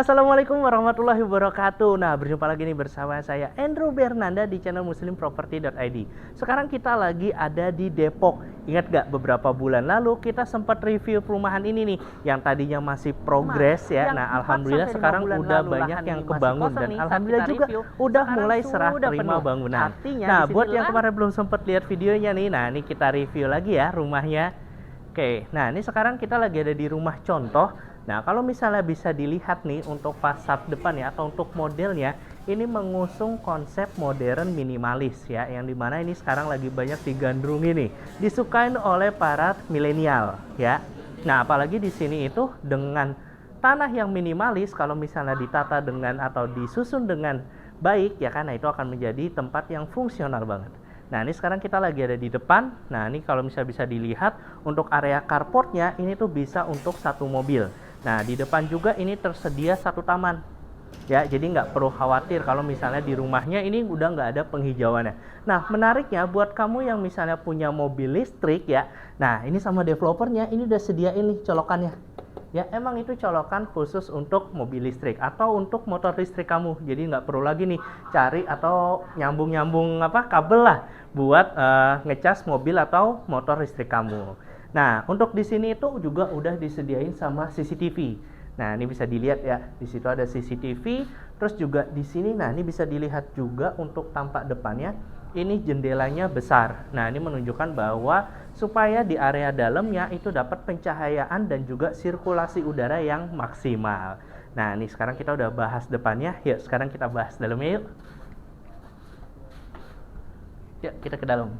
Assalamualaikum warahmatullahi wabarakatuh. Nah, berjumpa lagi nih bersama saya Andrew Bernanda di channel muslimproperty.id. Sekarang kita lagi ada di Depok. Ingat gak beberapa bulan lalu kita sempat review perumahan ini nih yang tadinya masih progres ya. Nah, alhamdulillah sekarang udah banyak yang kebangun dan alhamdulillah juga udah mulai serah terima bangunan. Nah, buat yang kemarin belum sempat lihat videonya nih, nah ini kita review lagi ya rumahnya. Oke, nah ini sekarang kita lagi ada di rumah contoh. Nah, kalau misalnya bisa dilihat nih untuk fasad depan ya atau untuk modelnya, ini mengusung konsep modern minimalis ya, yang dimana ini sekarang lagi banyak digandrungi nih, disukain oleh para milenial ya. Nah, apalagi di sini itu dengan tanah yang minimalis, kalau misalnya ditata dengan atau disusun dengan baik ya kan, nah itu akan menjadi tempat yang fungsional banget. Nah, ini sekarang kita lagi ada di depan. Nah, ini kalau misalnya bisa dilihat untuk area carportnya ini tuh bisa untuk satu mobil. Nah, di depan juga ini tersedia satu taman. Ya, jadi nggak perlu khawatir kalau misalnya di rumahnya ini udah nggak ada penghijauannya. Nah, menariknya buat kamu yang misalnya punya mobil listrik ya, nah ini sama developernya ini udah sediain nih colokannya. Ya, emang itu colokan khusus untuk mobil listrik atau untuk motor listrik kamu. Jadi nggak perlu lagi nih cari atau nyambung-nyambung kabel lah buat ngecas mobil atau motor listrik kamu. Nah, untuk di sini itu juga udah disediain sama CCTV. Nah, ini bisa dilihat ya, di situ ada CCTV. Terus juga di sini, nah ini bisa dilihat juga untuk tampak depannya, ini jendelanya besar. Nah, ini menunjukkan bahwa supaya di area dalamnya itu dapat pencahayaan dan juga sirkulasi udara yang maksimal. Nah, ini sekarang kita udah bahas depannya. Yuk, sekarang kita bahas dalamnya yuk. Yuk, kita ke dalam.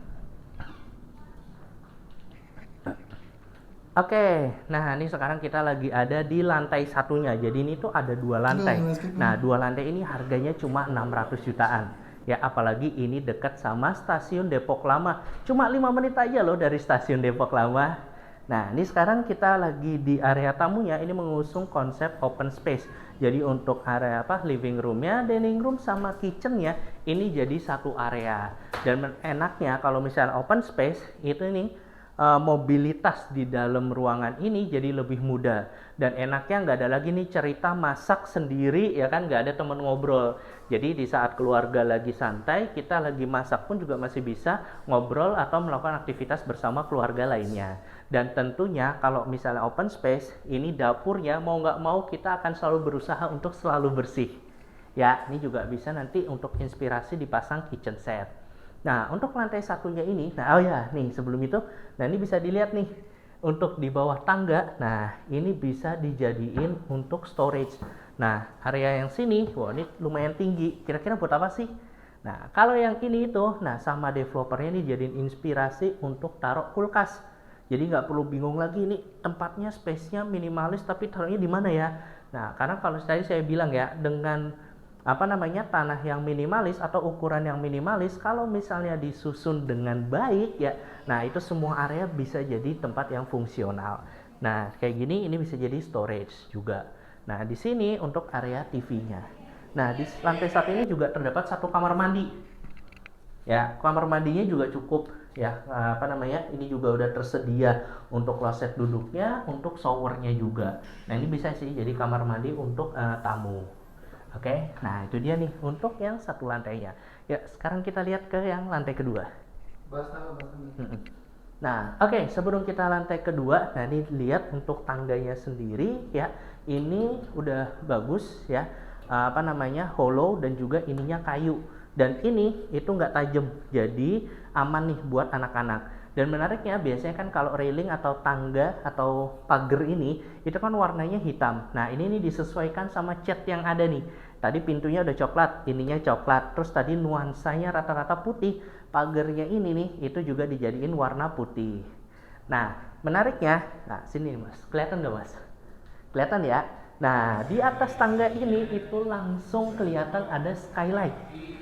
Oke, nah ini sekarang kita lagi ada di lantai satunya. Jadi ini tuh ada dua lantai. Nah, dua lantai ini harganya cuma 600 jutaan. Ya, apalagi ini dekat sama stasiun Depok Lama. Cuma 5 menit aja loh dari stasiun Depok Lama. Nah, ini sekarang kita lagi di area tamunya. Ini mengusung konsep open space. Jadi untuk area living roomnya, dining room sama kitchennya ini jadi satu area. Dan enaknya kalau misalnya open space itu nih mobilitas di dalam ruangan ini jadi lebih mudah dan enaknya nggak ada lagi nih cerita masak sendiri ya kan, nggak ada temen ngobrol. Jadi di saat keluarga lagi santai, kita lagi masak pun juga masih bisa ngobrol atau melakukan aktivitas bersama keluarga lainnya. Dan tentunya kalau misalnya open space ini dapurnya mau nggak mau kita akan selalu berusaha untuk selalu bersih ya. Ini juga bisa nanti untuk inspirasi dipasang kitchen set. Nah, untuk lantai satunya ini, nah oh ya, nih sebelum itu, nah ini bisa dilihat nih, untuk di bawah tangga, nah ini bisa dijadiin untuk storage. Nah, area yang sini, wah ini lumayan tinggi, kira-kira buat apa sih? Nah, kalau yang ini itu, nah sama developernya ini jadiin inspirasi untuk taruh kulkas. Jadi nggak perlu bingung lagi nih tempatnya, space-nya minimalis, tapi taruhnya di mana ya? Nah, karena kalau tadi saya bilang ya, dengan tanah yang minimalis atau ukuran yang minimalis, kalau misalnya disusun dengan baik ya, nah itu semua area bisa jadi tempat yang fungsional. Nah, kayak gini ini bisa jadi storage juga. Nah, di sini untuk area TV-nya. Nah, di lantai satu ini juga terdapat satu kamar mandi. Ya, kamar mandinya juga cukup ya, ini juga udah tersedia untuk kloset duduknya, untuk showernya juga. Nah, ini bisa sih jadi kamar mandi untuk tamu. Oke, nah itu dia nih untuk yang satu lantainya. Ya, sekarang kita lihat ke yang lantai kedua. Nah, oke, sebelum kita lantai kedua, nah ini lihat untuk tangganya sendiri ya. Ini udah bagus ya. Hollow dan juga ininya kayu. Dan ini itu nggak tajam, jadi aman nih buat anak-anak. Dan menariknya biasanya kan kalau railing atau tangga atau pagar ini itu kan warnanya hitam. Nah, ini nih disesuaikan sama cat yang ada nih. Tadi pintunya udah coklat, ininya coklat. Terus tadi nuansanya rata-rata putih. Pagarnya ini nih itu juga dijadiin warna putih. Nah, menariknya, nah sini Mas. Kelihatan nggak Mas? Kelihatan ya? Nah, di atas tangga ini itu langsung kelihatan ada skylight.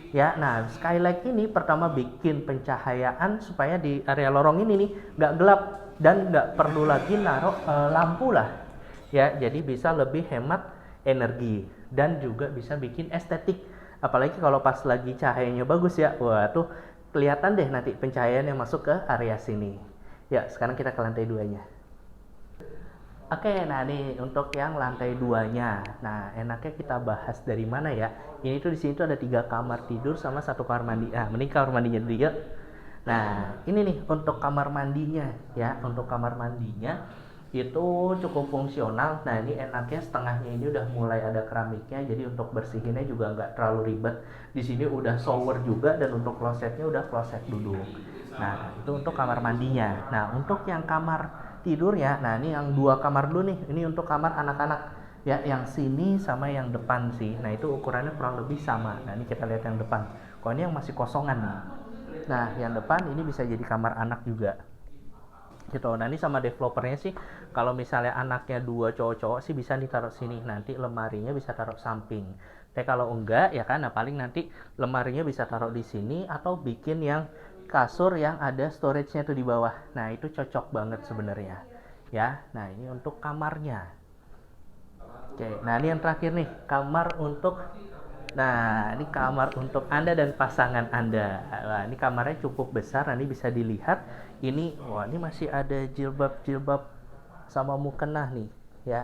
Ya, nah skylight ini pertama bikin pencahayaan supaya di area lorong ini nih nggak gelap dan nggak perlu lagi naruh lampu lah. Ya, jadi bisa lebih hemat energi dan juga bisa bikin estetik. Apalagi kalau pas lagi cahayanya bagus ya, wah tuh kelihatan deh nanti pencahayaan yang masuk ke area sini. Ya, sekarang kita ke lantai 2-nya. Oke, nah nih untuk yang lantai 2-nya. Nah, enaknya kita bahas dari mana ya? Ini tuh di sini tuh ada 3 kamar tidur sama 1 kamar mandi. Nah, mending kamar mandinya dulu ya. Nah, ini nih untuk kamar mandinya ya. Untuk kamar mandinya itu cukup fungsional. Nah, ini enaknya setengahnya ini udah mulai ada keramiknya, jadi untuk bersihinnya juga nggak terlalu ribet. Di sini udah shower juga, dan untuk klosetnya udah kloset duduk. Nah, itu untuk kamar mandinya. Nah, untuk yang kamar tidurnya, nah ini yang 2 kamar dulu nih. Ini untuk kamar anak-anak ya, yang sini sama yang depan sih. Nah, itu ukurannya kurang lebih sama. Nah, ini kita lihat yang depan. Kok ini yang masih kosongan nih. Nah, yang depan ini bisa jadi kamar anak juga gitu. Nah, ini sama developernya sih, kalau misalnya anaknya 2 cowok-cowok sih bisa ditaruh sini, nanti lemarinya bisa taruh samping. Tapi kalau enggak ya kan, nah paling nanti lemarinya bisa taruh di sini, atau bikin yang kasur yang ada storage-nya tuh di bawah. Nah, itu cocok banget sebenarnya ya. Nah, ini untuk kamarnya. Oke, nah ini yang terakhir nih, kamar untuk, nah ini kamar untuk Anda dan pasangan Anda. Nah, ini kamarnya cukup besar. Nah, ini bisa dilihat, ini wah, ini masih ada jilbab-jilbab sama mukenah nih ya.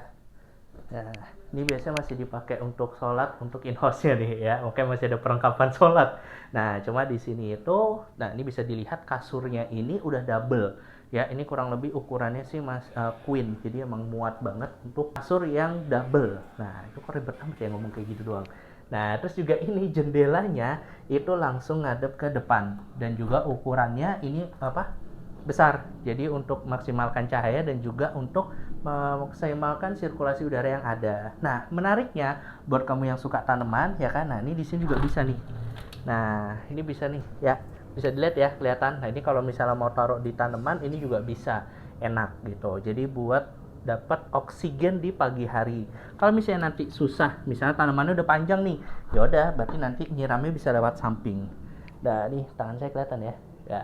Nah, ini biasanya masih dipakai untuk sholat, untuk in-house-nya nih ya. Oke, masih ada perlengkapan sholat. Nah, cuma di sini itu, nah ini bisa dilihat kasurnya ini udah double. Ya, ini kurang lebih ukurannya sih queen. Jadi emang muat banget untuk kasur yang double. Nah, itu kok ribet amat ya ngomong kayak gitu doang. Nah, terus juga ini jendelanya itu langsung ngadep ke depan. Dan juga ukurannya ini besar. Jadi untuk maksimalkan cahaya dan juga untuk memaksimalkan sirkulasi udara yang ada. Nah, menariknya buat kamu yang suka tanaman ya kan. Nah, ini di sini juga bisa nih. Nah, ini bisa nih ya. Bisa dilihat ya, kelihatan. Nah, ini kalau misalnya mau taruh di tanaman ini juga bisa, enak gitu. Jadi buat dapat oksigen di pagi hari. Kalau misalnya nanti susah, misalnya tanamannya udah panjang nih, ya udah berarti nanti nyiramnya bisa lewat samping. Nah, nih tangan saya kelihatan ya. Ya.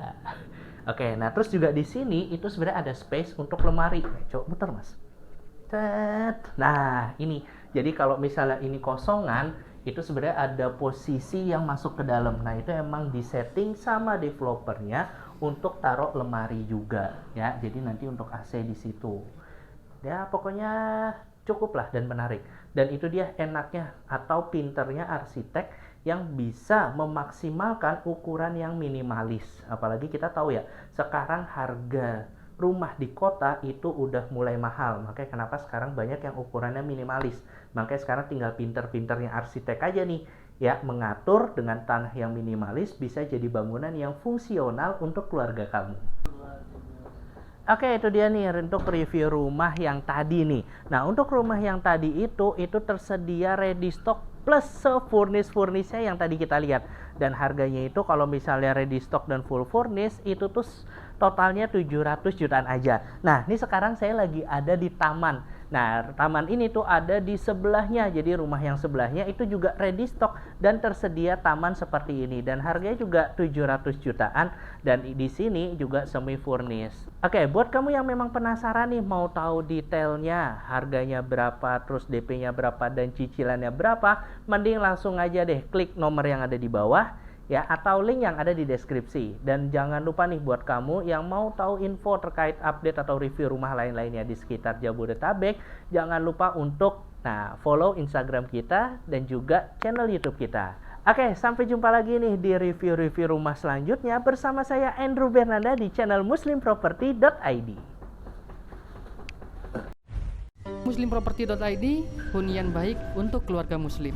Oke, nah terus juga di sini itu sebenarnya ada space untuk lemari. Coba muter mas. Nah ini, jadi kalau misalnya ini kosongan, itu sebenarnya ada posisi yang masuk ke dalam. Nah, itu emang disetting sama developernya untuk taruh lemari juga ya. Jadi nanti untuk AC di situ. Ya pokoknya cukup lah dan menarik. Dan itu dia enaknya atau pinternya arsitek yang bisa memaksimalkan ukuran yang minimalis. Apalagi kita tahu ya, sekarang harga rumah di kota itu udah mulai mahal. Makanya kenapa sekarang banyak yang ukurannya minimalis. Makanya sekarang tinggal pinter-pinternya arsitek aja nih ya, mengatur dengan tanah yang minimalis bisa jadi bangunan yang fungsional untuk keluarga kamu. Oke, itu dia nih untuk review rumah yang tadi nih. Nah, untuk rumah yang tadi itu tersedia ready stock plus se-furnish-furnishnya yang tadi kita lihat. Dan harganya itu kalau misalnya ready stock dan full furnish itu tuh totalnya 700 jutaan aja. Nah, ini sekarang saya lagi ada di taman. Nah, taman ini tuh ada di sebelahnya. Jadi rumah yang sebelahnya itu juga ready stock dan tersedia taman seperti ini. Dan harganya juga 700 jutaan. Dan di sini juga semi furnish. Oke, buat kamu yang memang penasaran nih mau tahu detailnya, harganya berapa, terus DP-nya berapa, dan cicilannya berapa, mending langsung aja deh klik nomor yang ada di bawah ya, atau link yang ada di deskripsi. Dan jangan lupa nih buat kamu yang mau tahu info terkait update atau review rumah lain-lainnya di sekitar Jabodetabek, jangan lupa untuk follow Instagram kita dan juga channel YouTube kita. Oke, sampai jumpa lagi nih di review-review rumah selanjutnya bersama saya Andrew Bernanda di channel muslimproperty.id. Muslimproperty.id, hunian baik untuk keluarga muslim.